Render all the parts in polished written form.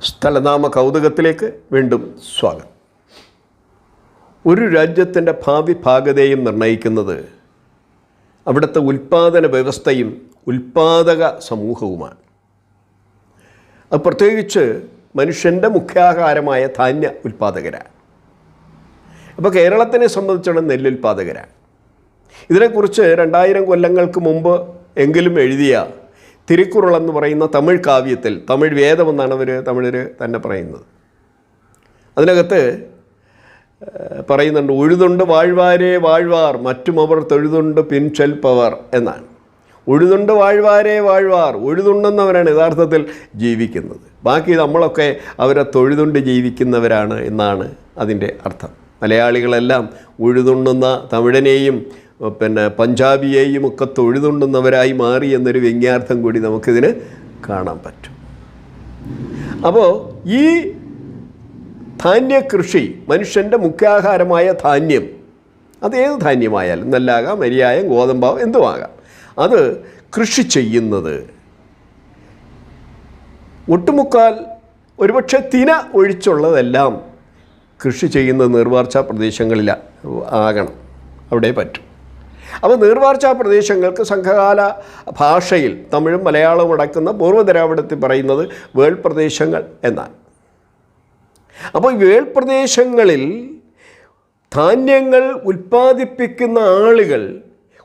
സ്ഥലനാമ കൗതുകത്തിലേക്ക് വീണ്ടും സ്വാഗതം. ഒരു രാജ്യത്തിൻ്റെ ഭാവി ഭാഗതയും നിർണ്ണയിക്കുന്നത് അവിടുത്തെ ഉൽപ്പാദന വ്യവസ്ഥയും ഉൽപ്പാദക സമൂഹവുമാണ്. അത് പ്രത്യേകിച്ച് മനുഷ്യൻ്റെ മുഖ്യാഹാരമായ ധാന്യ ഉൽപ്പാദകരാണ്. അപ്പോൾ കേരളത്തിനെ സംബന്ധിച്ചിടത്തോളം നെല്ലുൽപ്പാദകരാണ്. ഇതിനെക്കുറിച്ച് 2000 കൊല്ലങ്ങൾക്ക് മുമ്പ് എങ്കിലും എഴുതിയ തിരുക്കുറൾ എന്ന് പറയുന്ന തമിഴ് കാവ്യത്തിൽ, തമിഴ് വേദമെന്നാണ് തമിഴർ തന്നെ പറയുന്നത്, അതിനകത്ത് പറയുന്നുണ്ട്, ഉഴുതുണ്ട് വാഴ്വാരേ വാഴ്വാർ മറ്റുമവർ തൊഴുതുണ്ട് പിൻചെൽപ്പവർ എന്നാണ്. ഉഴുതുണ്ട് വാഴ്വാരേ വാഴ്വാർ, ഉഴുതുണ്ടെന്നവരാണ് യഥാർത്ഥത്തിൽ ജീവിക്കുന്നത്. ബാക്കി നമ്മളൊക്കെ അവരെ തൊഴുതുണ്ട് ജീവിക്കുന്നവരാണ് എന്നാണ് അതിൻ്റെ അർത്ഥം. മലയാളികളെല്ലാം ഉഴുതുണ്ടുന്ന തമിഴനെയും പഞ്ചാബിയെയും ഒക്കെ തൊഴുതുണ്ടുന്നവരായി മാറി എന്നൊരു വ്യംഗ്യാർത്ഥം കൂടി നമുക്കിതിന് കാണാൻ പറ്റും. അപ്പോൾ ഈ ധാന്യകൃഷി, മനുഷ്യൻ്റെ മുഖ്യാഹാരമായ ധാന്യം, അതേത് ധാന്യമായാലും, നെല്ലാകാം, അരിയായം, ഗോതമ്പാവാം, എന്തുമാകാം, അത് കൃഷി ചെയ്യുന്നത് ഒട്ടുമുക്കാൽ ഒരുപക്ഷെ തിന ഒഴിച്ചുള്ളതെല്ലാം കൃഷി ചെയ്യുന്നത് നീർവാർച്ചാ പ്രദേശങ്ങളിൽ ആകണം, അവിടെ പറ്റും. അപ്പോൾ നീർവാർച്ചാ പ്രദേശങ്ങൾക്ക് സംഘകാല ഭാഷയിൽ തമിഴും മലയാളവും അടക്കുന്ന പൂർവ്വദ്രാവിഡത്തിൽ പറയുന്നത് വേൾ പ്രദേശങ്ങൾ എന്നാണ്. അപ്പോൾ ഈ വേൾ പ്രദേശങ്ങളിൽ ധാന്യങ്ങൾ ഉൽപ്പാദിപ്പിക്കുന്ന ആളുകൾ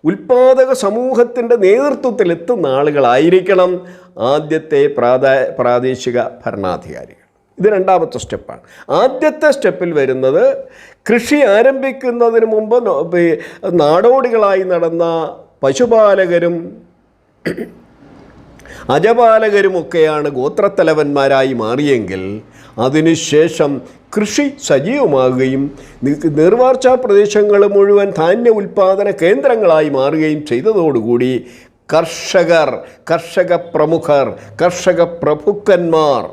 ഉൽപ്പാദക സമൂഹത്തിൻ്റെ നേതൃത്വത്തിലെത്തുന്ന ആളുകളായിരിക്കണം ആദ്യത്തെ പ്രാദേശിക ഭരണാധികാരികൾ. ഇത് രണ്ടാമത്തെ സ്റ്റെപ്പാണ്. ആദ്യത്തെ സ്റ്റെപ്പിൽ വരുന്നത് കൃഷി ആരംഭിക്കുന്നതിന് മുമ്പ് നാടോടികളായി നടന്ന പശുപാലകരും അജപാലകരുമൊക്കെയാണ് ഗോത്രത്തലവന്മാരായി മാറിയെങ്കിൽ അതിനുശേഷം കൃഷി സജീവമാകുകയും നീർവാർച്ചാ പ്രദേശങ്ങൾ മുഴുവൻ ധാന്യ ഉൽപ്പാദന കേന്ദ്രങ്ങളായി മാറുകയും ചെയ്തതോടുകൂടി കർഷക പ്രമുഖർ, കർഷക പ്രഭുക്കന്മാർ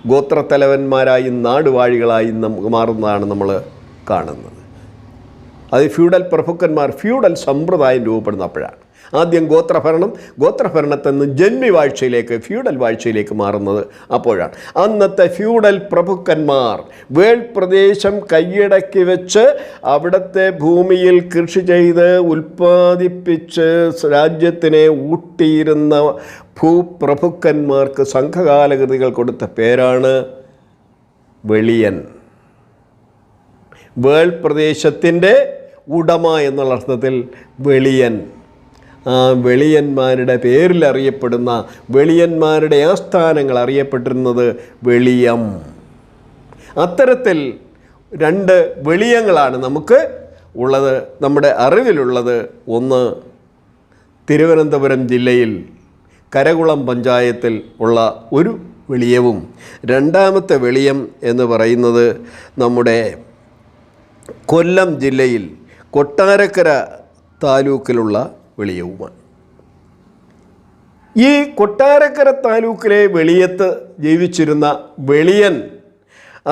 ഗോത്രത്തലവന്മാരായും നാടുവാഴികളായും മാറുന്നതാണ് നമ്മൾ കാണുന്നത്. അത് ഫ്യൂഡൽ പ്രഭുക്കന്മാർ, ഫ്യൂഡൽ സമ്പ്രദായം രൂപപ്പെടുന്നപ്പോഴാണ്. ആദ്യം ഗോത്രഭരണത്തിൽ നിന്ന് ജന്മി വാഴ്ചയിലേക്ക്, ഫ്യൂഡൽ വാഴ്ചയിലേക്ക് മാറുന്നത് അപ്പോഴാണ്. അന്നത്തെ ഫ്യൂഡൽ പ്രഭുക്കന്മാർ വേൾ പ്രദേശം കൈയടക്കി വെച്ച് അവിടുത്തെ ഭൂമിയിൽ കൃഷി ചെയ്ത് ഉൽപ്പാദിപ്പിച്ച് രാജ്യത്തിനെ ഊട്ടിയിരുന്ന ഭൂപ്രഭുക്കന്മാർക്ക് സംഘകാലകൃതികൾ കൊടുത്ത പേരാണ് വെളിയൻ. വേൾ പ്രദേശത്തിൻ്റെ ഉടമ എന്നുള്ള അർത്ഥത്തിൽ വെളിയൻ. ആ വെളിയന്മാരുടെ പേരിൽ അറിയപ്പെടുന്ന, വെളിയന്മാരുടെ ആസ്ഥാനങ്ങൾ അറിയപ്പെട്ടിരുന്നത് വെളിയം. അത്തരത്തിൽ 2 വെളിയങ്ങളാണ് നമുക്ക് ഉള്ളത്, നമ്മുടെ അറിവിലുള്ളത്. ഒന്ന് തിരുവനന്തപുരം ജില്ലയിൽ കരകുളം പഞ്ചായത്തിൽ ഉള്ള ഒരു വെളിയവും, രണ്ടാമത്തെ വെളിയം എന്ന് പറയുന്നത് നമ്മുടെ കൊല്ലം ജില്ലയിൽ കൊട്ടാരക്കര താലൂക്കിലുള്ള വെളിയവുമാണ്. ഈ കൊട്ടാരക്കര താലൂക്കിലെ വെളിയത്ത് ജീവിച്ചിരുന്ന വെളിയൻ,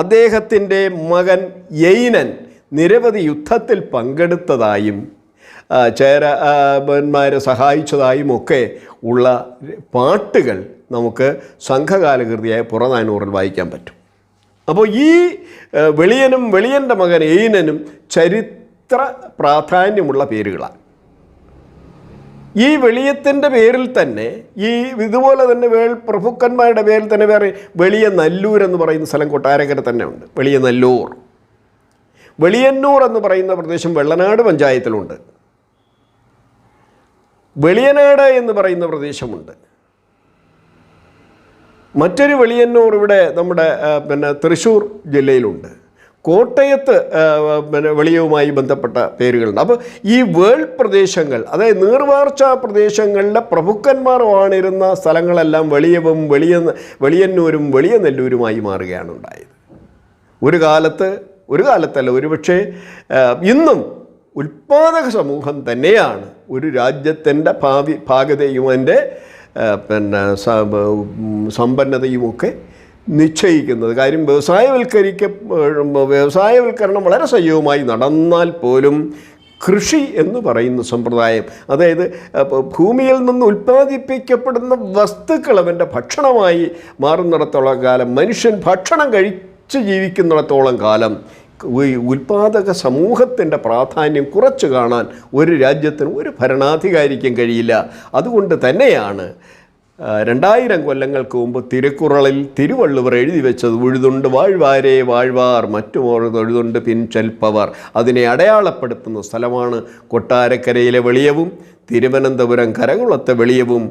അദ്ദേഹത്തിൻ്റെ മകൻ യൈനൻ നിരവധി യുദ്ധത്തിൽ പങ്കെടുത്തതായും ചേരന്മാരെ സഹായിച്ചതായും ഒക്കെ ഉള്ള പാട്ടുകൾ നമുക്ക് സംഘകാലകൃതിയായ പുറനാനൂറിൽ വായിക്കാൻ പറ്റും. അപ്പോൾ ഈ വെളിയനും വെളിയൻ്റെ മകൻ യൈനനും ചരിത്ര പ്രാധാന്യമുള്ള പേരുകളാണ്. ഈ വെളിയത്തിൻ്റെ പേരിൽ തന്നെ, ഈ ഇതുപോലെ തന്നെ പ്രഭുക്കന്മാരുടെ പേരിൽ തന്നെ വേറെ വെളിയ നല്ലൂർ എന്ന് പറയുന്ന സ്ഥലം കൊട്ടാരക്കര തന്നെ ഉണ്ട്. വെളിയ നല്ലൂർ, വെളിയന്നൂർ എന്ന് പറയുന്ന പ്രദേശം വെള്ളനാട് പഞ്ചായത്തിലുണ്ട്. വെളിയനാട് എന്ന് പറയുന്ന പ്രദേശമുണ്ട്. മറ്റൊരു വെളിയന്നൂർ ഇവിടെ നമ്മുടെ തൃശ്ശൂർ ജില്ലയിലുണ്ട്. കോട്ടയത്ത് വെളിയവുമായി ബന്ധപ്പെട്ട പേരുകളുണ്ട്. അപ്പോൾ ഈ വേൾ പ്രദേശങ്ങൾ, അതായത് നീർവാർച്ചാ പ്രദേശങ്ങളിലെ പ്രഭുക്കന്മാർ വാണിരുന്ന സ്ഥലങ്ങളെല്ലാം വെളിയവും വെളിയന്നൂരും വെളിയ നെല്ലൂരുമായി മാറുകയാണ് ഉണ്ടായത്. ഒരു കാലത്തല്ല, ഒരുപക്ഷെ ഇന്നും ഉൽപ്പാദക സമൂഹം തന്നെയാണ് ഒരു രാജ്യത്തിൻ്റെ ഭാഗതയും അതിൻ്റെ സമ്പന്നതയുമൊക്കെ നിശ്ചയിക്കുന്നത്. കാര്യം വ്യവസായവൽക്കരണം വളരെ സജീവമായി നടന്നാൽ പോലും കൃഷി എന്ന് പറയുന്ന സമ്പ്രദായം, അതായത് ഭൂമിയിൽ നിന്ന് ഉൽപ്പാദിപ്പിക്കപ്പെടുന്ന വസ്തുക്കൾ അവൻ്റെ ഭക്ഷണമായി മാറുന്നിടത്തോളം കാലം, മനുഷ്യൻ ഭക്ഷണം കഴിച്ച് ജീവിക്കുന്നിടത്തോളം കാലം ഉൽപാദക സമൂഹത്തിൻ്റെ പ്രാധാന്യം കുറച്ച് കാണാൻ ഒരു രാജ്യത്തിനും ഒരു ഭരണാധികാരിക്കും കഴിയില്ല. അതുകൊണ്ട് തന്നെയാണ് 2000 കൊല്ലങ്ങൾക്ക് മുമ്പ് തിരുക്കുറളിൽ തിരുവള്ളുവർ എഴുതി വെച്ചത് ഉഴുതുണ്ട് വാഴ്വാരേ വാഴ്വാർ മറ്റുമോർ തൊഴുതുണ്ട് പിൻ ചെൽപ്പവർ. അതിനെ അടയാളപ്പെടുത്തുന്ന സ്ഥലമാണ് കൊട്ടാരക്കരയിലെ വെളിയവും തിരുവനന്തപുരം കരകുളത്തെ വെളിയവും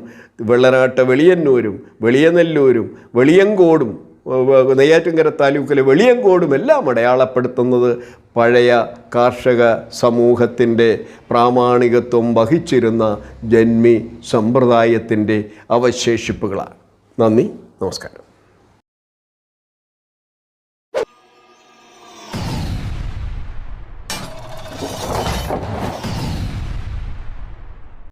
വെള്ളനാട്ട് വെളിയന്നൂരും വെളിയനെല്ലൂരും വെളിയങ്കോടും നെയ്യാറ്റിൻകര താലൂക്കിലെ വെളിയങ്കോടും എല്ലാം അടയാളപ്പെടുത്തുന്നത് പഴയ കാർഷിക സമൂഹത്തിൻ്റെ പ്രാമാണികത്വം വഹിച്ചിരുന്ന ജന്മി സമ്പ്രദായത്തിൻ്റെ അവശേഷിപ്പുകളാണ്. നന്ദി, നമസ്കാരം.